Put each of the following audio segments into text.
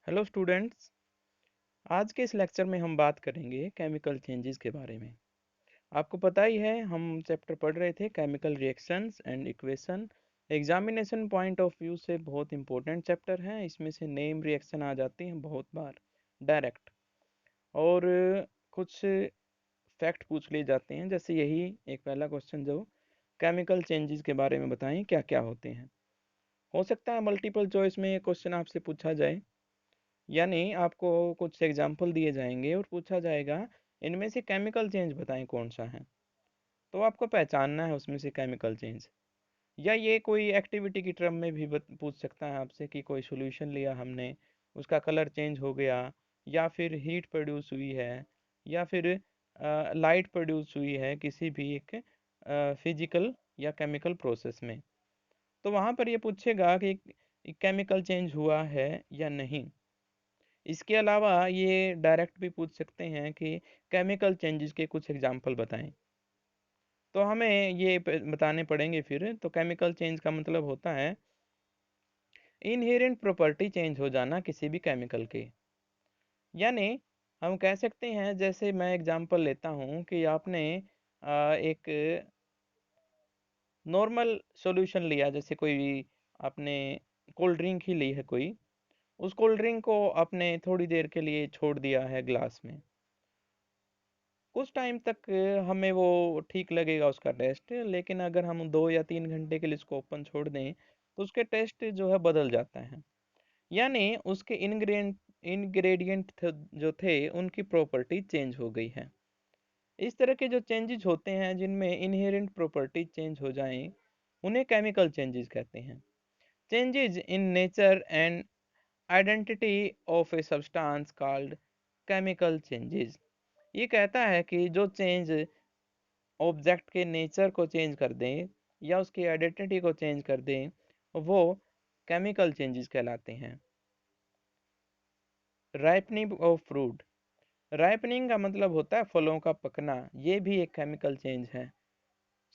Hello students. आज के इस लेक्चर में हम बात करेंगे केमिकल चेंजेस के बारे में। आपको पता ही है हम चैप्टर पढ़ रहे थे chemical reactions and equation. Examination point of view से बहुत इंपॉर्टेंट चैप्टर है। इसमें से नेम रिएक्शन आ जाती हैं बहुत बार डायरेक्ट, और कुछ फैक्ट पूछ लिए जाते हैं। जैसे यही एक पहला क्वेश्चन जो केमिकल चेंजेस के बारे में बताएं क्या क्या होते हैं। हो सकता है मल्टीपल चॉइस में ये क्वेश्चन आपसे पूछा जाए, यानी आपको कुछ एग्जाम्पल दिए जाएंगे और पूछा जाएगा इनमें से केमिकल चेंज बताएं कौन सा है। तो आपको पहचानना है उसमें से केमिकल चेंज। या ये कोई एक्टिविटी की टर्म में भी पूछ सकता है आपसे कि कोई सॉल्यूशन लिया हमने, उसका कलर चेंज हो गया, या फिर हीट प्रोड्यूस हुई है, या फिर लाइट प्रोड्यूस हुई है किसी भी एक फिजिकल या केमिकल प्रोसेस में। तो वहाँ पर ये पूछेगा कि केमिकल चेंज हुआ है या नहीं। इसके अलावा ये डायरेक्ट भी पूछ सकते हैं कि केमिकल चेंजेस के कुछ एग्जांपल बताएं। तो हमें ये बताने पड़ेंगे फिर। तो केमिकल चेंज का मतलब होता है इनहेरेंट प्रॉपर्टी चेंज हो जाना किसी भी केमिकल के। यानी हम कह सकते हैं, जैसे मैं एग्जांपल लेता हूँ कि आपने एक नॉर्मल सॉल्यूशन लिया, जैसे कोई आपने कोल्ड ड्रिंक ही ली है कोई। उस कोल्ड ड्रिंक को आपने थोड़ी देर के लिए छोड़ दिया है ग्लास में। कुछ टाइम तक हमें वो ठीक लगेगा उसका टेस्ट, लेकिन अगर हम 2 या 3 घंटे के लिए इसको ओपन छोड़ दें तो उसके टेस्ट जो है बदल जाता है। यानी उसके इंग्रेडिएंट जो थे उनकी प्रॉपर्टी चेंज हो गई है। इस तरह के जो चेंजेस होते हैं जिनमें इनहेरेंट प्रॉपर्टी चेंज हो जाएं, उन्हें केमिकल चेंजेस कहते हैं। Changes in nature and identity of a substance called chemical changes. ये कहता है कि जो चेंज ऑब्जेक्ट के नेचर को चेंज कर दें या उसकी आइडेंटिटी को चेंज कर दें, वो केमिकल चेंजेस कहलाते हैं। Ripening of fruit. राइपनिंग का मतलब होता है फलों का पकना। ये भी एक केमिकल चेंज है।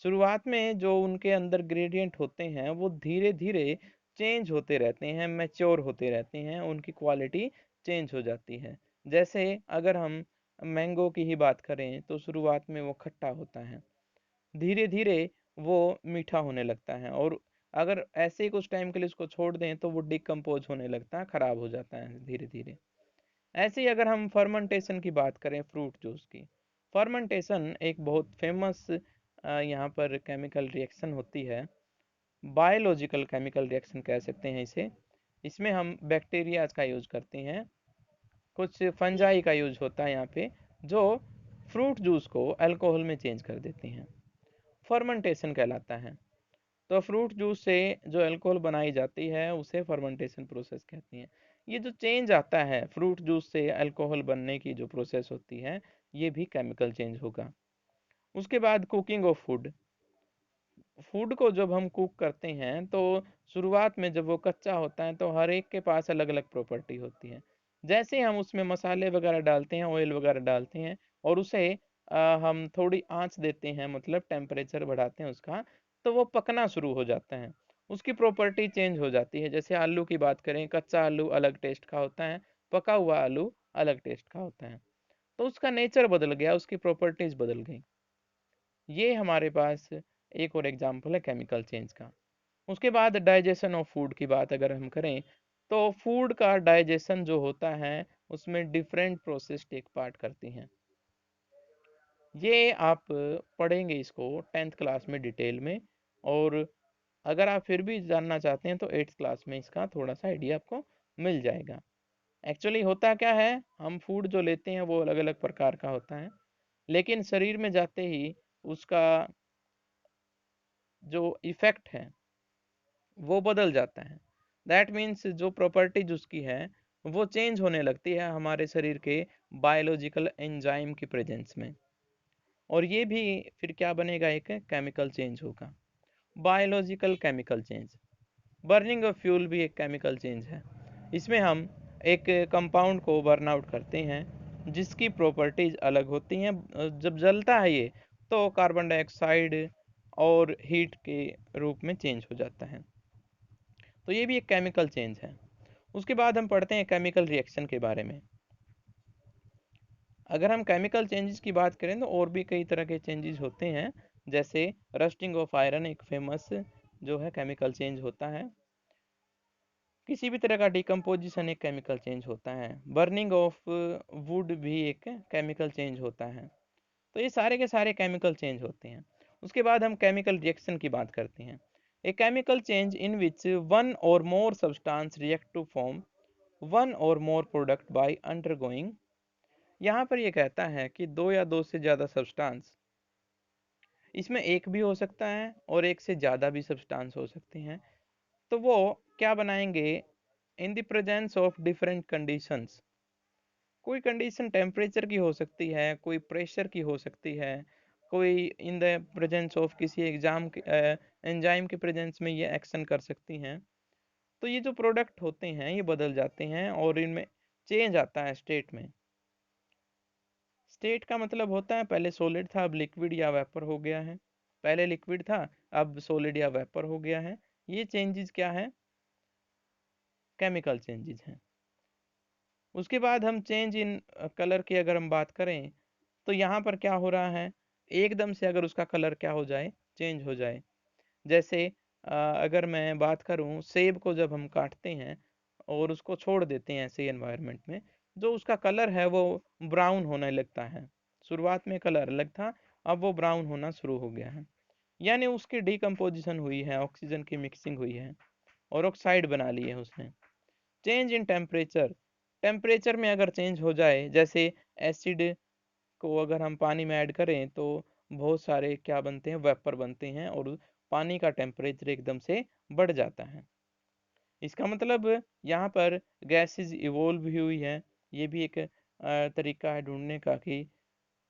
शुरुआत में जो उनके अंदर ग्रेडियंट होते हैं वो धीरे धीरे चेंज होते रहते हैं, मैच्योर होते रहते हैं, उनकी क्वालिटी चेंज हो जाती है। जैसे अगर हम मैंगो की ही बात करें तो शुरुआत में वो खट्टा होता है, धीरे धीरे वो मीठा होने लगता है, और अगर ऐसे ही कुछ टाइम के लिए उसको छोड़ दें तो वो डिकम्पोज होने लगता है, खराब हो जाता है धीरे धीरे। ऐसे ही अगर हम फर्मेंटेशन की बात करें फ्रूट जूस की, फर्मेंटेशन एक बहुत फेमस यहाँ पर केमिकल रिएक्शन होती है। बायोलॉजिकल केमिकल रिएक्शन कह सकते हैं इसे। इसमें हम बैक्टीरियाज का यूज करते हैं, कुछ फंजाई का यूज होता है यहाँ पे, जो फ्रूट जूस को अल्कोहल में चेंज कर देते हैं। फर्मेंटेशन कहलाता है। तो फ्रूट जूस से जो अल्कोहल बनाई जाती है उसे फर्मेंटेशन प्रोसेस कहती हैं। ये जो चेंज आता है फ्रूट जूस से अल्कोहल बनने की जो प्रोसेस होती है, ये भी केमिकल चेंज होगा। उसके बाद कुकिंग ऑफ फूड। फूड को जब हम कुक करते हैं तो शुरुआत में जब वो कच्चा होता है तो हर एक के पास अलग अलग प्रॉपर्टी होती है। जैसे हम उसमें मसाले वगैरह डालते हैं, ऑयल वगैरह डालते हैं, और उसे हम थोड़ी आंच देते हैं, मतलब टेम्परेचर बढ़ाते हैं उसका, तो वो पकना शुरू हो जाता है। उसकी प्रॉपर्टी चेंज हो जाती है। जैसे आलू की बात करें, कच्चा आलू अलग टेस्ट का होता है, पका हुआ आलू अलग टेस्ट का होता है। तो उसका नेचर बदल गया, उसकी प्रॉपर्टीज बदल गई। ये हमारे पास एक और एग्जाम्पल है केमिकल चेंज का। उसके बाद डाइजेशन ऑफ फूड की बात अगर हम करें, तो फूड का डाइजेशन जो होता है उसमें डिफरेंट प्रोसेस टेक पार्ट करती हैं। ये आप पढ़ेंगे इसको 10th क्लास में डिटेल में, और अगर आप फिर भी जानना चाहते हैं तो 8th क्लास में इसका थोड़ा सा आइडिया आपको मिल जाएगा। एक्चुअली होता क्या है, हम फूड जो लेते हैं वो अलग अलग प्रकार का होता है, लेकिन शरीर में जाते ही उसका जो इफेक्ट है वो बदल जाता है। दैट मीन्स जो प्रॉपर्टीज उसकी है वो चेंज होने लगती है हमारे शरीर के बायोलॉजिकल एंजाइम की प्रेजेंस में, और ये भी फिर क्या बनेगा, एक केमिकल चेंज होगा। Biological chemical change. Burning of fuel भी एक केमिकल चेंज है। इसमें हम एक कंपाउंड को बर्न आउट करते हैं जिसकी प्रॉपर्टीज अलग होती हैं। जब जलता है ये तो कार्बन डाइऑक्साइड और हीट के रूप में चेंज हो जाता है। तो ये भी एक केमिकल चेंज है। उसके बाद हम पढ़ते हैं केमिकल रिएक्शन के बारे में। अगर हम केमिकल चेंजेस की बात करें तो और भी कई तरह के चेंजेस होते हैं, जैसे रस्टिंग ऑफ आयरन एक फेमस जो है केमिकल चेंज होता है। किसी भी तरह का डिकम्पोजिशन एक केमिकल चेंज होता है। बर्निंग ऑफ वुड भी एक केमिकल चेंज होता है। तो ये सारे के सारे केमिकल चेंज होते हैं। उसके बाद हम केमिकल रिएक्शन की बात करते हैं। A chemical change in which one or more substance react to form one or more product bye undergoing. यहाँ पर ये कहता है कि दो या दो से ज़्यादा सब्सटेंस, इसमें एक भी हो सकता है और एक से ज़्यादा भी सब्सटेंस हो सकते हैं, तो वो क्या बनाएंगे, in the presence of different conditions. कोई कंडीशन टेम्परेचर की हो सकती है, कोई प्रेशर की हो सकती है, कोई इन द प्रेजेंस ऑफ किसी एंजाइम के प्रेजेंस में ये एक्शन कर सकती हैं। तो ये जो प्रोडक्ट होते हैं ये बदल जाते हैं और इनमें चेंज आता है स्टेट में। स्टेट का मतलब होता है पहले सॉलिड था अब लिक्विड या वेपर हो गया है, पहले लिक्विड था अब सॉलिड या वेपर हो गया है। ये चेंजेस क्या है, केमिकल चेंजेस हैं। उसके बाद हम चेंज इन कलर की अगर हम बात करें तो यहाँ पर क्या हो रहा है, एकदम से अगर उसका कलर क्या हो जाए, चेंज हो जाए। जैसे अगर मैं बात करूँ सेब को जब हम काटते हैं और उसको छोड़ देते हैं ऐसे एनवायरनमेंट में, जो उसका कलर है वो ब्राउन होने लगता है। शुरुआत में कलर अलग था, अब वो ब्राउन होना शुरू हो गया है, यानी उसकी डिकम्पोजिशन हुई है, ऑक्सीजन की मिक्सिंग हुई है और ऑक्साइड बना ली है उसने। चेंज इन टेम्परेचर, टेम्परेचर में अगर चेंज हो जाए, जैसे एसिड को अगर हम पानी में ऐड करें तो बहुत सारे क्या बनते हैं, वेपर बनते हैं और पानी का टेम्परेचर एकदम से बढ़ जाता है। इसका मतलब यहाँ पर गैसेस इवोल्व भी हुई है। ये भी एक तरीका है ढूंढने का कि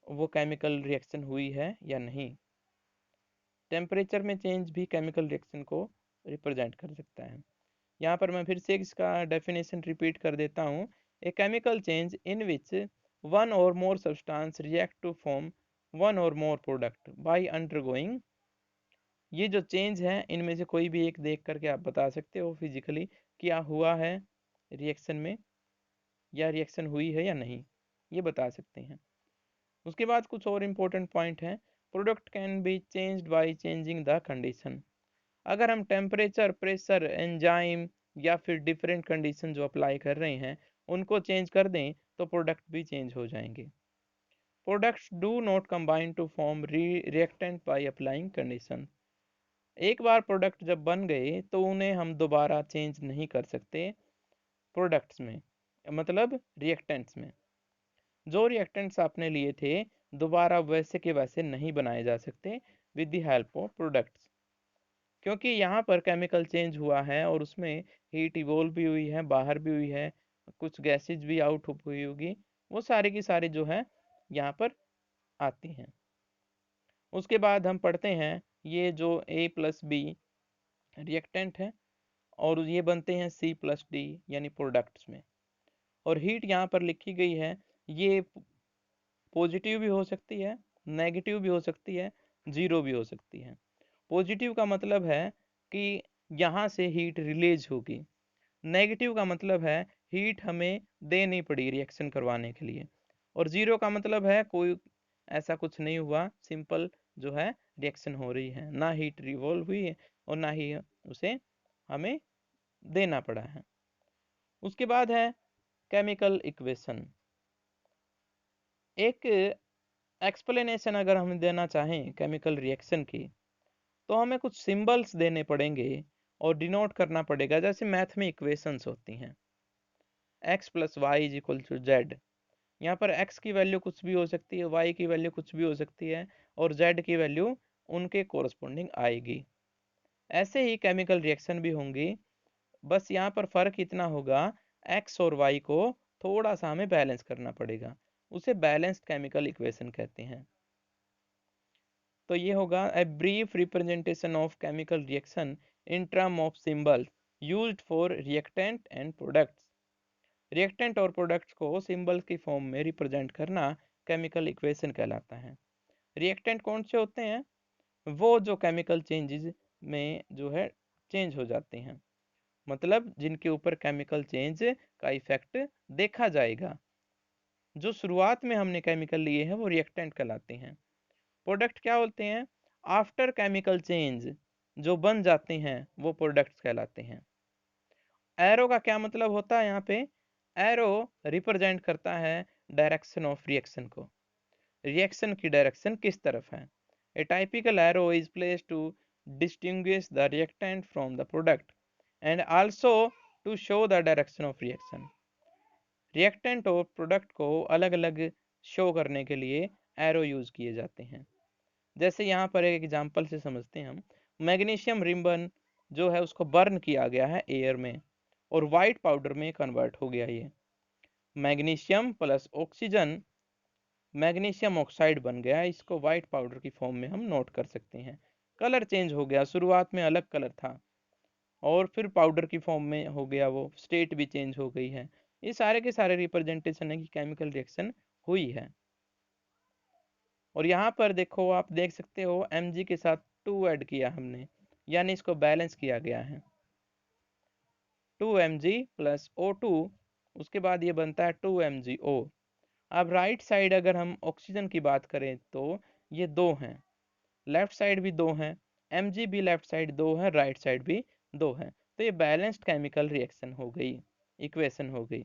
वो केमिकल रिएक्शन हुई है या नहीं। टेम्परेचर में चेंज भी केमिकल रिएक्शन को रिप्रेजेंट कर सकता है। यहाँ पर मैं फिर से इसका डेफिनेशन रिपीट कर देता हूँ। A chemical change in which one or more substance react to form one or more product bye undergoing. ये जो चेंज है इनमें से कोई भी एक देख करके आप बता सकते हो फिजिकली क्या हुआ है रिएक्शन में, या रिएक्शन हुई है या नहीं, ये बता सकते हैं। उसके बाद कुछ और इम्पोर्टेंट पॉइंट हैं। Product can be changed by changing the condition. अगर हम टेम्परेचर, प्रेशर, एंजाइम या फिर डिफरेंट कंडीशन जो अप्लाई कर रहे हैं उनको चेंज कर दें तो प्रोडक्ट भी चेंज हो जाएंगे। Products do not combine to form reactant by applying condition. एक बार प्रोडक्ट जब बन गए तो उन्हें हम दोबारा चेंज नहीं कर सकते प्रोडक्ट्स में, मतलब रिएक्टेंट्स में। जो रिएक्टेंट्स आपने लिए थे दोबारा वैसे के वैसे नहीं बनाए जा सकते with the help of products, क्योंकि यहाँ पर केमिकल चेंज हुआ है और उसमें हीट इवोल्व भी हुई है, बाहर भी हुई है, कुछ गैसेज भी आउट हुई होगी, वो सारी की सारी जो है यहाँ पर आती हैं। उसके बाद हम पढ़ते हैं ये जो A प्लस बी रिएक्टेंट है और ये बनते हैं C प्लस डी यानी प्रोडक्ट्स में। और हीट यहाँ पर लिखी गई है, ये पॉजिटिव भी हो सकती है, नेगेटिव भी हो सकती है, जीरो भी हो सकती है। पॉजिटिव का मतलब है कि यहाँ से हीट रिलीज होगी, नेगेटिव का मतलब है हीट हमें देनी पड़ी रिएक्शन करवाने के लिए, और जीरो का मतलब है कोई ऐसा कुछ नहीं हुआ, सिंपल जो है रिएक्शन हो रही है, ना हीट रिवॉल्व हुई है और ना ही उसे हमें देना पड़ा है। उसके बाद है केमिकल इक्वेशन। एक एक्सप्लेनेशन अगर हम देना चाहें केमिकल रिएक्शन की तो हमें कुछ सिंबल्स देने पड़ेंगे और डिनोट करना पड़ेगा, जैसे मैथ में इक्वेशंस होती हैं x plus y is equal to z. यहाँ पर x की वैल्यू कुछ भी हो सकती है, y की वैल्यू कुछ भी हो सकती है और z की वैल्यू उनके कोरस्पोंडिंग आएगी। ऐसे ही केमिकल रिएक्शन भी होंगी, बस यहाँ पर फर्क इतना होगा x और y को थोड़ा सा हमें बैलेंस करना पड़ेगा, उसे बैलेंस्ड केमिकल इक्वेशन कहते हैं। तो ये होगा a brief representation of chemical reaction in term of symbol used for reactant and products. Reactant और प्रोडक्ट्स को सिंबल की फॉर्म में रिप्रेजेंट करना केमिकल इक्वेशन कहलाता है। रिएक्टेंट कौन से होते हैं, वो जो केमिकल चेंजेस में जो है चेंज हो जाते हैं, मतलब जिनके ऊपर केमिकल चेंज का इफेक्ट देखा जाएगा। जो शुरुआत में हमने केमिकल लिए हैं वो रिएक्टेंट कहलाते हैं। प्रोडक्ट क्या बोलते हैं? आफ्टर केमिकल चेंज जो बन जाते हैं वो प्रोडक्ट्स कहलाते हैं। एरो का क्या मतलब होता है यहाँ पे? एरो रिप्रेजेंट करता है डायरेक्शन ऑफ रिएक्शन को। रिएक्शन की डायरेक्शन किस तरफ है? A typical arrow is placed to distinguish the reactant from the product and also to show the direction of reaction. Reactant और प्रोडक्ट को अलग अलग शो करने के लिए एरो यूज किए जाते हैं। जैसे यहाँ पर एक एग्जांपल से समझते हैं हम। मैग्नीशियम रिबन जो है उसको बर्न किया गया है एयर में और वाइट पाउडर में कन्वर्ट हो गया। ये magnesium plus oxygen magnesium oxide बन गया। इसको वाइट पाउडर की फॉर्म में हम नोट कर सकते हैं। कलर चेंज हो गया, शुरुआत में अलग कलर था और फिर पाउडर की फॉर्म में हो गया, वो स्टेट भी चेंज हो गई है। ये सारे के सारे रिप्रेजेंटेशन है कि केमिकल रिएक्शन हुई है। और यहाँ पर देखो, आप देख सकते हो Mg के साथ 2 ऐड किया हमने, यानी इसको बैलेंस किया गया है। 2Mg प्लस O2, उसके बाद ये बनता है 2MgO। अब राइट साइड अगर हम ऑक्सीजन की बात करें तो ये दो हैं, लेफ्ट साइड भी दो हैं, Mg भी लेफ्ट साइड दो है, राइट साइड भी दो है। तो ये बैलेंस्ड केमिकल रिएक्शन हो गई, इक्वेशन हो गई।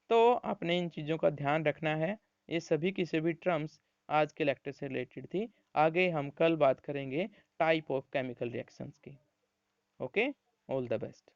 तो आपने इन चीज़ों का ध्यान रखना है। ये सभी की सभी टर्म्स आज के लेक्चर से रिलेटेड थी। आगे हम कल बात करेंगे टाइप ऑफ केमिकल रिएक्शंस की। Okay, all the best.